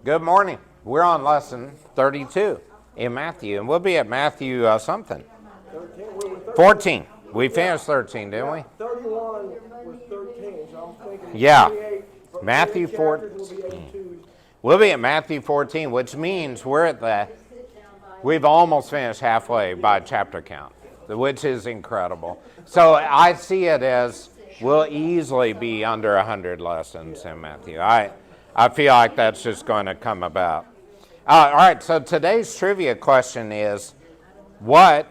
Good morning. We're on lesson 32 in Matthew, and we'll be at Matthew something. 14. We finished 13, didn't we? 31 was 13, so I'm thinking Yeah. 28. Matthew 14. We'll be at Matthew 14, which means we've almost finished halfway by chapter count, which is incredible. So I see it as we'll easily be under 100 lessons in Matthew. I feel like that's just going to come about. All right, so today's trivia question is, what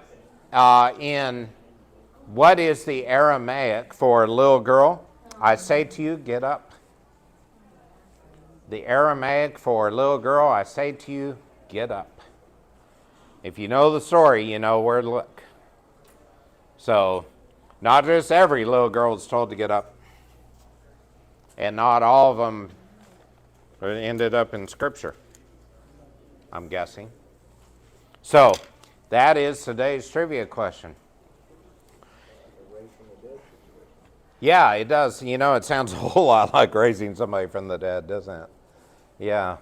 is the Aramaic for little girl? I say to you, get up. The Aramaic for little girl, I say to you, get up. If you know the story, you know where to look. So, not just every little girl is told to get up. And not all of them ended up in Scripture, I'm guessing. So, that is today's trivia question. Yeah, it does. You know, it sounds a whole lot like raising somebody from the dead, doesn't it? Yeah.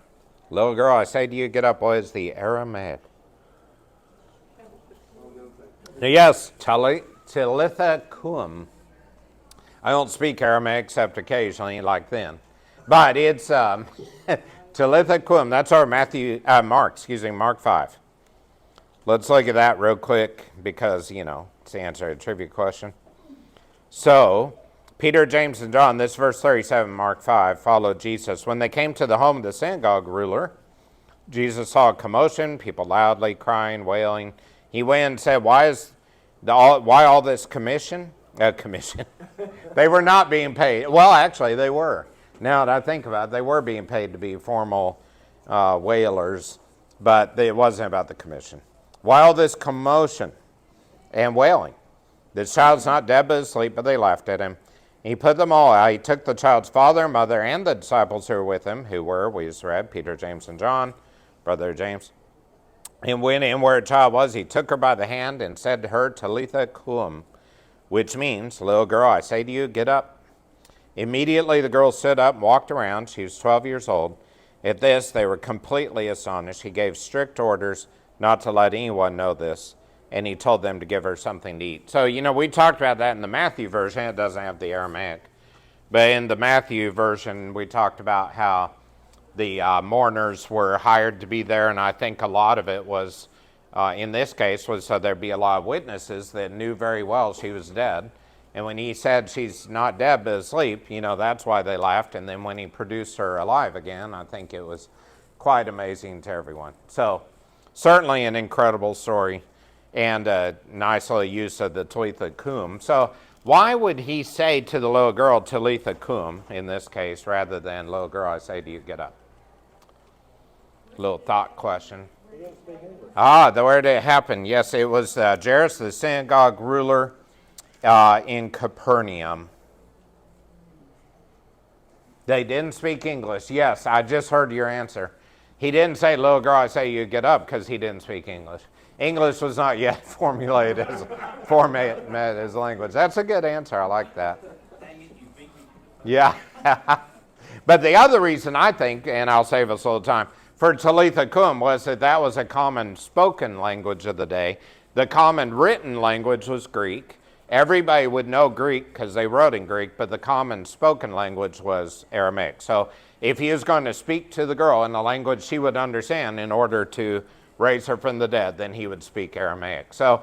Little girl, I say to you, get up. What is the Aramaic? Yes, Talitha Kum. I don't speak Aramaic except occasionally, like then. But it's Talitha Kum. That's our Mark 5. Let's look at that real quick because, it's the answer to a trivia question. So, Peter, James, and John, this verse 37, Mark 5, followed Jesus. When they came to the home of the synagogue ruler, Jesus saw a commotion, people loudly crying, wailing. He went and said, why all this commission? They were not being paid. Well, actually, they were. Now that I think about it, they were being paid to be formal wailers, but it wasn't about the commission. Why all this commotion and wailing? The child's not dead but asleep, but they laughed at him. He put them all out. He took the child's father, mother, and the disciples who were with him, we just read, Peter, James, and John, brother James. And went in where a child was. He took her by the hand and said to her, Talitha Kum, which means, little girl, I say to you, get up. Immediately the girl stood up and walked around. She was 12 years old. At this, they were completely astonished. He gave strict orders not to let anyone know this, and he told them to give her something to eat. So, we talked about that in the Matthew version. It doesn't have the Aramaic. But in the Matthew version, we talked about how the mourners were hired to be there, and I think a lot of it was, in this case, was so there'd be a lot of witnesses that knew very well she was dead. And when he said she's not dead but asleep, that's why they laughed. And then when he produced her alive again, I think it was quite amazing to everyone. So, certainly an incredible story. And a nice little use of the Talitha Kum. So why would he say to the little girl, Talitha Kum, in this case, rather than, little girl, I say to you, get up? Little thought question. Where did it happen? Yes, it was Jairus, the synagogue ruler in Capernaum. They didn't speak English. Yes, I just heard your answer. He didn't say, little girl, I say you get up, because he didn't speak English. English was not yet formatted as language. That's a good answer. I like that. Yeah. But the other reason I think, and I'll save us a little time, for Talitha Kum was that was a common spoken language of the day. The common written language was Greek. Everybody would know Greek because they wrote in Greek, but the common spoken language was Aramaic. So if he was going to speak to the girl in the language she would understand in order to raise her from the dead, then he would speak Aramaic. So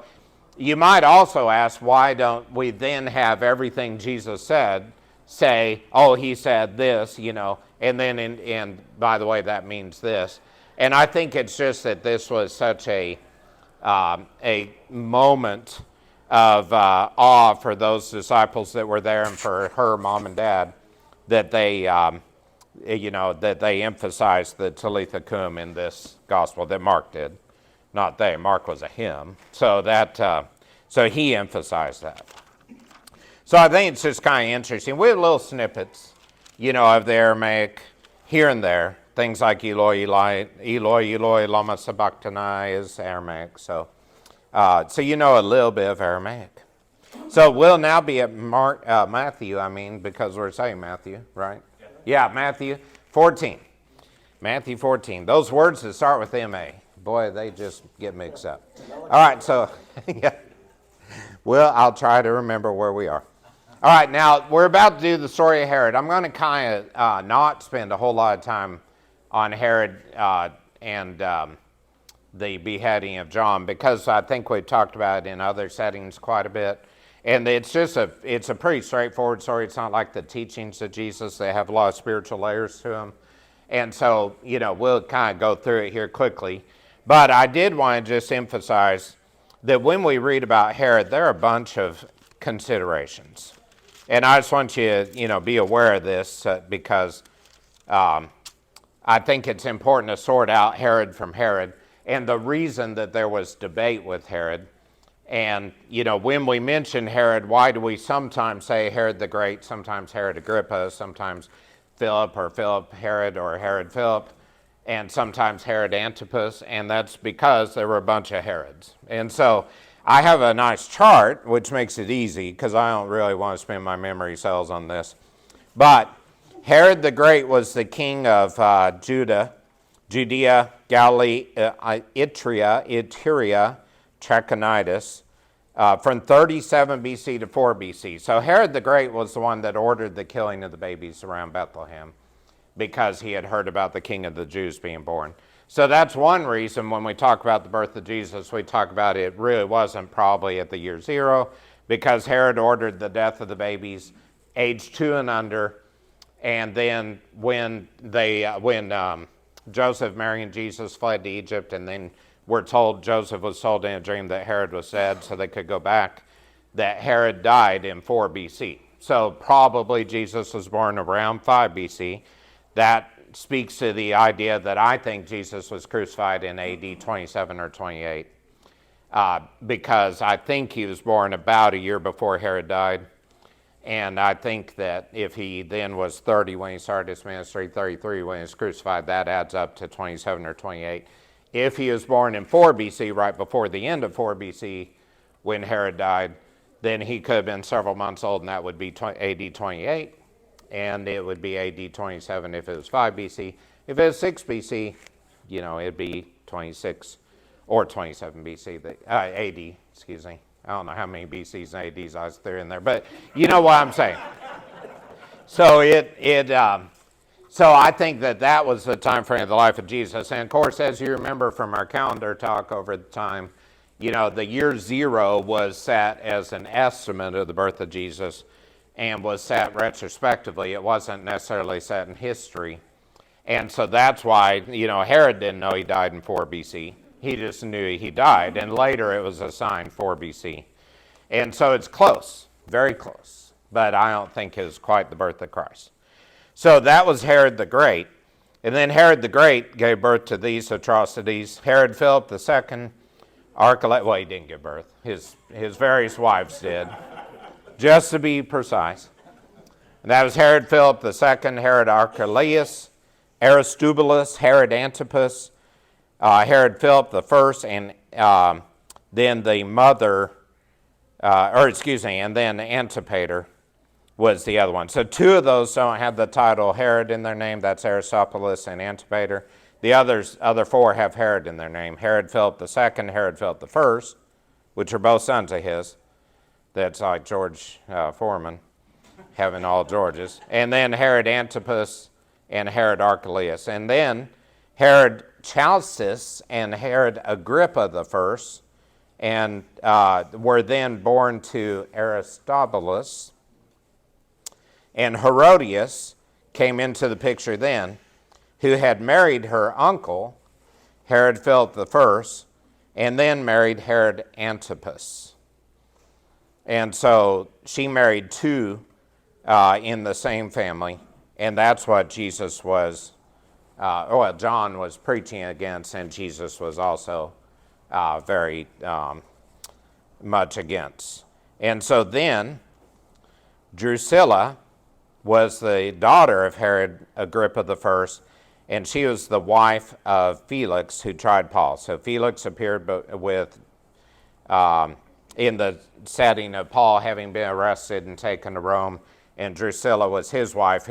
you might also ask, why don't we then have everything Jesus said say, oh, he said this, and then, and by the way, that means this. And I think it's just that this was such a moment of awe for those disciples that were there and for her mom and dad that they that they emphasized the Talitha Kum in this gospel that Mark did. Not they, Mark was a him. So so he emphasized that. So I think it's just kind of interesting. We have little snippets, of the Aramaic here and there. Things like Eloi, Eloi, lama sabachthani is Aramaic. So a little bit of Aramaic. So we'll now be at Matthew, because we're saying Matthew, right? Yeah, Matthew 14. Matthew 14. Those words that start with M-A, boy, they just get mixed up. All right, so, yeah. Well, I'll try to remember where we are. All right, now we're about to do the story of Herod. I'm going to kind of not spend a whole lot of time on Herod and the beheading of John, because I think we've talked about it in other settings quite a bit. And it's a pretty straightforward story. It's not like the teachings of Jesus. They have a lot of spiritual layers to them. And so, we'll kind of go through it here quickly. But I did want to just emphasize that when we read about Herod, there are a bunch of considerations. And I just want you to, be aware of this because I think it's important to sort out Herod from Herod and the reason that there was debate with Herod. And, when we mention Herod, why do we sometimes say Herod the Great, sometimes Herod Agrippa, sometimes Philip or Philip Herod or Herod Philip, and sometimes Herod Antipas? And that's because there were a bunch of Herods. And so I have a nice chart, which makes it easy because I don't really want to spend my memory cells on this. But Herod the Great was the king of Judea, Galilee, Iturea, Trachonitis, from 37 BC to 4 BC. So Herod the Great was the one that ordered the killing of the babies around Bethlehem because he had heard about the king of the Jews being born. So that's one reason when we talk about the birth of Jesus, we talk about it really wasn't probably at the year 0, because Herod ordered the death of the babies aged 2 and under. And then when Joseph, Mary, and Jesus fled to Egypt, and then we're told Joseph was told in a dream that Herod was dead so they could go back, that Herod died in 4 BC. So probably Jesus was born around 5 BC. That speaks to the idea that I think Jesus was crucified in AD 27 or 28, because I think he was born about a year before Herod died. And I think that if he then was 30 when he started his ministry, 33 when he was crucified, that adds up to 27 or 28. If he was born in 4 BC, right before the end of 4 BC, when Herod died, then he could have been several months old, and that would be AD 28, and it would be AD 27 if it was 5 BC. If it was 6 BC, it'd be 26 or 27 BC, AD, excuse me. I don't know how many BCs and ADs I threw in there, but you know what I'm saying. So So I think that was the time frame of the life of Jesus. And of course, as you remember from our calendar talk over the time, the year 0 was set as an estimate of the birth of Jesus and was set retrospectively. It wasn't necessarily set in history. And so that's why, Herod didn't know he died in 4 BC. He just knew he died. And later it was assigned 4 BC. And so it's close, very close. But I don't think it was quite the birth of Christ. So that was Herod the Great. And then Herod the Great gave birth to these atrocities. Herod Philip II, Archelaus, well, he didn't give birth. His various wives did, just to be precise. And that was Herod Philip II, Herod Archelaus, Aristobulus, Herod Antipas, Herod Philip I, and then the mother, and then Antipater was the other one. So 2 of those don't have the title Herod in their name. That's Aristobulus and Antipater. The other 4 have Herod in their name. Herod Philip II, Herod Philip I, which are both sons of his. That's like George Foreman, having all Georges. And then Herod Antipas and Herod Archelaus. And then Herod Chalcis and Herod Agrippa I, and were then born to Aristobulus. And Herodias came into the picture then, who had married her uncle, Herod Philip I, and then married Herod Antipas. And so she married 2 in the same family, and that's what Jesus was, John was preaching against, and Jesus was also very much against. And so then Drusilla was the daughter of Herod Agrippa I, and she was the wife of Felix, who tried Paul. So Felix appeared in the setting of Paul having been arrested and taken to Rome, and Drusilla was his wife,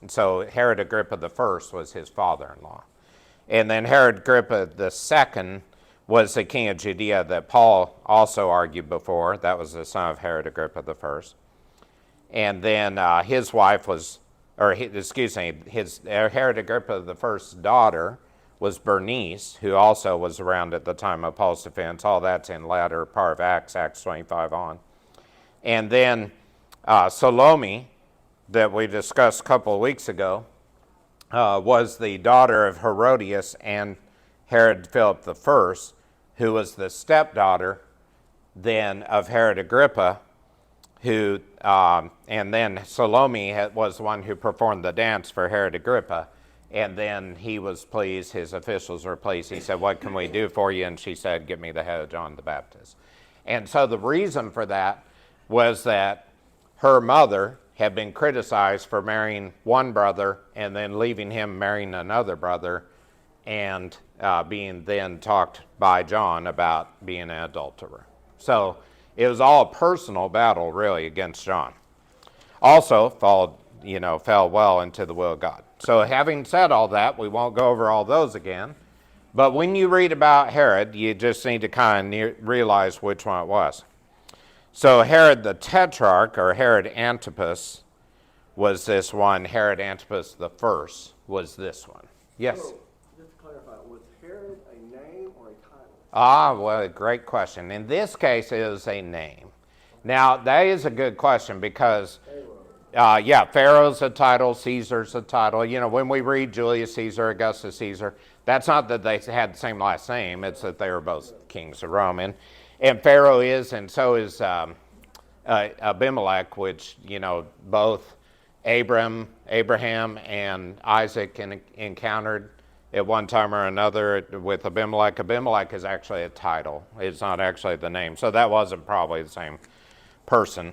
so Herod Agrippa I was his father-in-law. And then Herod Agrippa II was the king of Judea that Paul also argued before. That was the son of Herod Agrippa I. And then his wife was, Herod Agrippa I's daughter was Bernice, who also was around at the time of Paul's defense. All that's in latter part of Acts 25 on. And then Salome, that we discussed a couple of weeks ago, was the daughter of Herodias and Herod Philip I, who was the stepdaughter then of Herod Agrippa, who, and then Salome was the one who performed the dance for Herod Agrippa. And then he was pleased, his officials were pleased. He said, "What can we do for you?" And she said, "Give me the head of John the Baptist." And so the reason for that was that her mother had been criticized for marrying one brother and then leaving him marrying another brother, and being then talked by John about being an adulterer. So it was all a personal battle, really, against John. Also fell well into the will of God. So having said all that, we won't go over all those again. But when you read about Herod, you just need to kind of realize which one it was. So Herod the Tetrarch, or Herod Antipas, was this one. Herod Antipas I was this one. Yes? So, just to clarify, was Herod a name or a title? Well, great question. In this case, it is a name. Now, that is a good question because Pharaoh's a title, Caesar's a title. You know, when we read Julius Caesar, Augustus Caesar, that's not that they had the same last name, it's that they were both kings of Rome. And Pharaoh is, and so is Abimelech, which, both Abraham and Isaac encountered at one time or another with Abimelech. Abimelech is actually a title. It's not actually the name. So that wasn't probably the same person.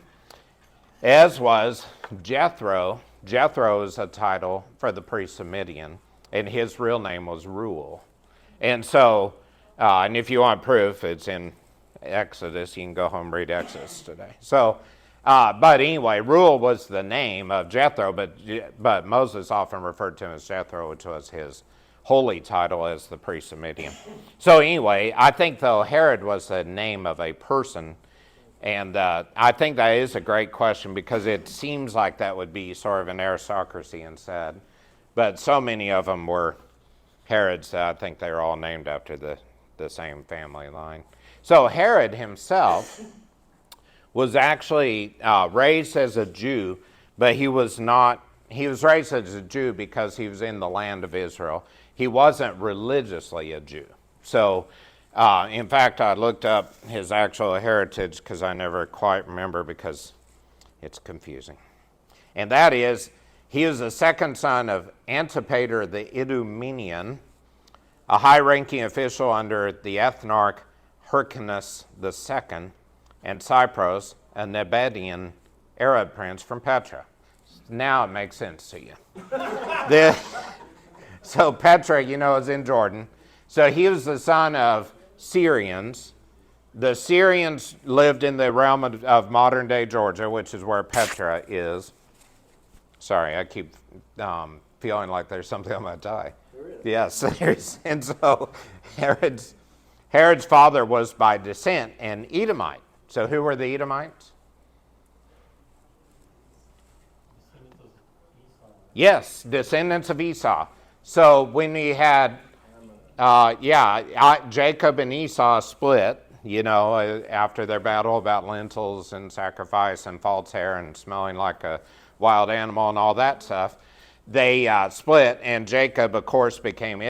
As was Jethro. Jethro is a title for the priest of Midian, and his real name was Reuel. And so, and if you want proof, it's in Exodus. You can go home and read Exodus today. So, but anyway, Reuel was the name of Jethro, but Moses often referred to him as Jethro, which was his holy title as the priest of Midian. So anyway, I think though Herod was the name of a person, and I think that is a great question because it seems like that would be sort of an aristocracy instead. But so many of them were Herods that I think they were all named after the same family line. So Herod himself was actually raised as a Jew, but he was raised as a Jew because he was in the land of Israel. He wasn't religiously a Jew. So, in fact, I looked up his actual heritage because I never quite remember because it's confusing. And that is, he was the second son of Antipater the Idumean, a high-ranking official under the ethnarch Hyrcanus II, and Cypros, a Nabataean Arab prince from Petra. Now it makes sense to you. So Petra, is in Jordan. So he was the son of Syrians. The Syrians lived in the realm of modern-day Georgia, which is where Petra is. Sorry, I keep feeling like there's something on my tie. There is. Yes, there is. And so Herod's father was by descent an Edomite. So who were the Edomites? Yes, descendants of Esau. So when we had, Jacob and Esau split, after their battle about lentils and sacrifice and false hair and smelling like a wild animal and all that stuff, they split, and Jacob, of course, became